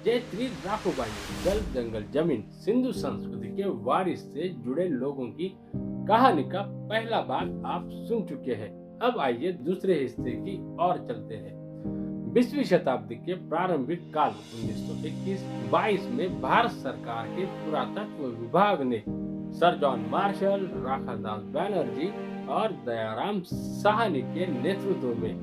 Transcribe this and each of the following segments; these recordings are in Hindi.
जयत्री राखोबाई, जल जंगल जमीन सिंधु संस्कृति के वारिस से जुड़े लोगों की कहानी का पहला भाग आप सुन चुके हैं। अब आइए दूसरे हिस्से की ओर चलते हैं। 20वीं शताब्दी के प्रारंभिक काल 1921-22 में भारत सरकार के पुरातत्व विभाग ने sir John Marshall, Rakhaldas Banerjee और दयाराम साहनी के नेतृत्व में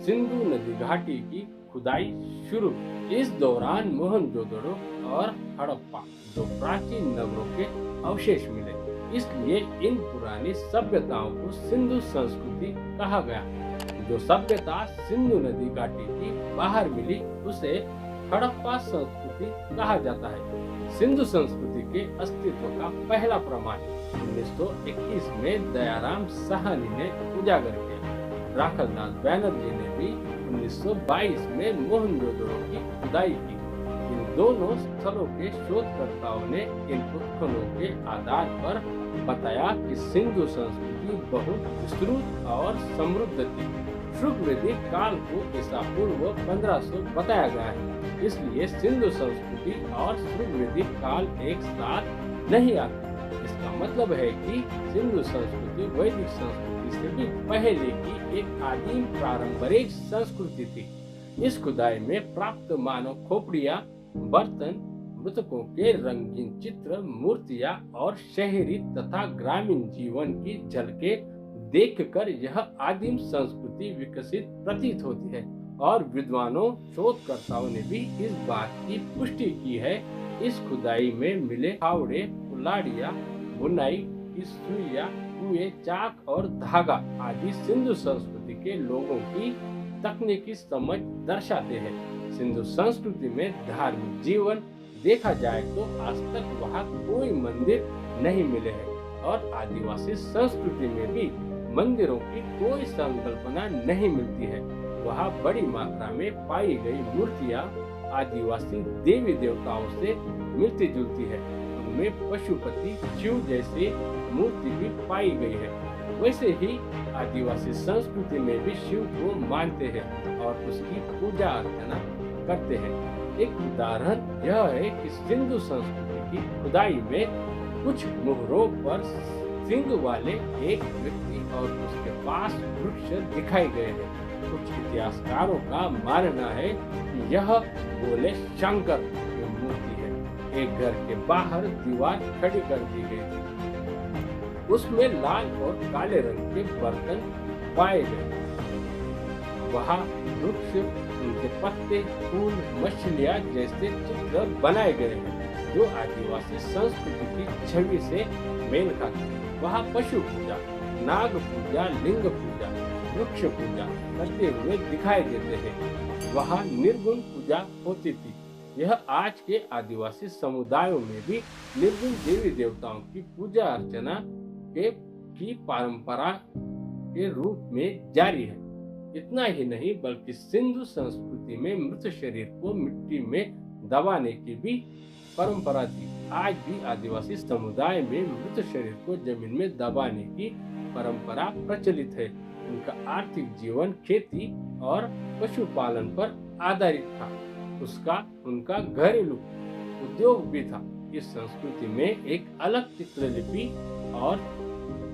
सिंधु नदी घाटी की खुदाई शुरू। इस दौरान मोहनजोदड़ो और हड़प्पा दो प्राचीन नगरों के अवशेष मिले, इसलिए इन पुरानी सभ्यताओं को सिंधु संस्कृति कहा गया। जो सभ्यता सिंधु नदी घाटी की बाहर मिली उसे हड़प्पा संस्कृति कहा जाता है। सिंधु संस्कृति के अस्तित्व का पहला प्रमाण 1921 में दयाराम साहनी ने उजागर किया। राखालदास बैनर्जी ने भी 1922 में मोहनजोदड़ो की खुदाई की। इन दोनों स्थलों के शोधकर्ताओं ने इन उत्खननों के आधार पर बताया कि सिंधु संस्कृति बहुत विस्तृत और समृद्ध थी। ऋग्वेदिक काल को ईसा पूर्व 1500 बताया गया है, इसलिए सिंधु संस्कृति और ऋग्वेदिक काल एक साथ नहीं आते। इसका मतलब है कि सिंधु संस्कृति वैदिक संस्कृति से भी पहले की एक आदिम पारंपरिक संस्कृति थी। इस खुदाई में प्राप्त मानव खोपड़ियां, बर्तन, मृतकों के रंगीन चित्र, मूर्तियां और शहरी तथा ग्रामीण जीवन की झलकें देखकर यह आदिम संस्कृति विकसित प्रतीत होती है। और विद्वानों, शोधकर्ताओं ने भी इस बात की पुष्टि की है। इस खुदाई में मिले फावड़े, कुल्हाड़ियां, बुनाई की सुइयां, कुएं, चाक और धागा आदि सिंधु संस्कृति के लोगों की तकनीकी समझ दर्शाते हैं। सिंधु संस्कृति में धार्मिक जीवन देखा जाए तो आज तक वहाँ कोई मंदिर नहीं मिले हैं और आदिवासी संस्कृति में भी मंदिरों की कोई संकल्पना नहीं मिलती है। वहाँ बड़ी मात्रा में पाई गई मूर्तियाँ आदिवासी देवी देवताओं से मिलती जुलती है। उनमें पशुपति शिव जैसी मूर्ति भी पाई गई है। वैसे ही आदिवासी संस्कृति में भी शिव को मानते हैं और उसकी पूजा अर्चना करते हैं। एक उदाहरण यह है कि सिंधु संस्कृति की खुदाई में कुछ मोहरों पर सिंग वाले एक व्यक्ति और उसके पास वृक्ष दिखाए गए हैं। कुछ इतिहासकारों का मानना है कि यह बोले शंकर की मूर्ति है। एक घर के बाहर दीवार खड़ी कर दी गई थी, उसमें लाल और काले रंग के बर्तन पाए गए। वहाँ वृक्ष, उनके पत्ते, फूल, मछलियाँ जैसे चित्र बनाए गए हैं जो आदिवासी संस्कृति की छवि से मेल खाते हैं। वहाँ पशु पूजा, नाग पूजा, लिंग पूजा, वृक्ष पूजा करते हुए दिखाई देते हैं। वहाँ निर्गुण पूजा होती थी। यह आज के आदिवासी समुदायों में भी निर्गुण देवी देवताओं की पूजा अर्चना की परंपरा के रूप में जारी है। इतना ही नहीं बल्कि सिंधु संस्कृति में मृत शरीर को मिट्टी में दबाने की भी परंपरा थी। आज भी आदिवासी समुदाय में मृत शरीर को जमीन में दबाने की परंपरा प्रचलित है। उनका आर्थिक जीवन खेती और पशुपालन पर आधारित था। उनका घरेलू उद्योग भी था। इस संस्कृति में एक अलग चित्रलिपि और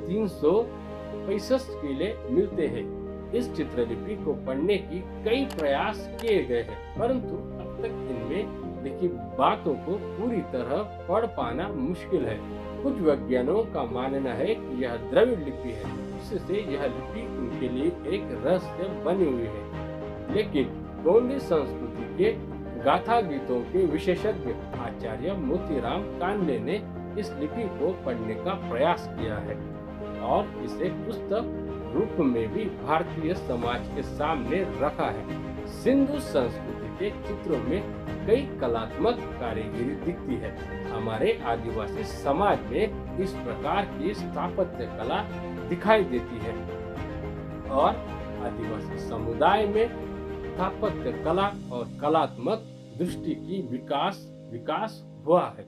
365 किले मिलते हैं। इस चित्रलिपि को पढ़ने की कई प्रयास किए गए हैं, परंतु अब तक इनमें लिखी बातों को पूरी तरह पढ़ पाना मुश्किल है। कुछ वैज्ञानिकों का मानना है कि यह द्रविड़ लिपि है, जिससे यह लिपि उनके लिए एक रहस्य बनी हुई है। लेकिन गोंडी संस्कृति के गाथा गीतों के विशेषज्ञ आचार्य मोतीराम कांडले ने इस लिपि को पढ़ने का प्रयास किया है और इसे पुस्तक रूप में भी भारतीय समाज के सामने रखा है। सिंधु संस्कृति के चित्रों में कई कलात्मक कारीगरी दिखती है। हमारे आदिवासी समाज में इस प्रकार की स्थापत्य कला दिखाई देती है और आदिवासी समुदाय में स्थापत्य कला और कलात्मक दृष्टि की विकास हुआ है।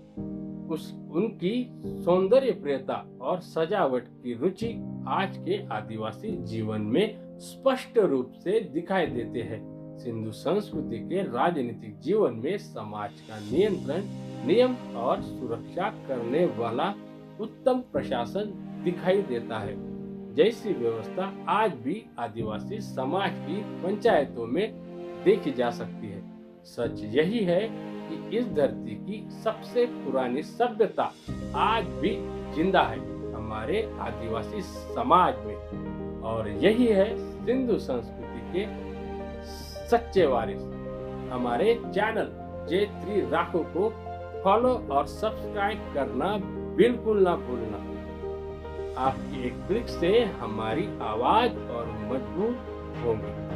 उनकी सौंदर्य प्रियता और सजावट की रुचि आज के आदिवासी जीवन में स्पष्ट रूप से दिखाई देते हैं। सिंधु संस्कृति के राजनीतिक जीवन में समाज का नियंत्रण, नियम और सुरक्षा करने वाला उत्तम प्रशासन दिखाई देता है, जैसी व्यवस्था आज भी आदिवासी समाज की पंचायतों में देखी जा सकती है। सच यही है कि इस धरती की सबसे पुरानी सभ्यता आज भी जिंदा है हमारे आदिवासी समाज में, और यही है सिंधु संस्कृति के सच्चे वारिस। हमारे चैनल J3 राखो को फॉलो और सब्सक्राइब करना बिल्कुल ना भूलना। आपकी एक क्लिक से हमारी आवाज और मजबूत होगी।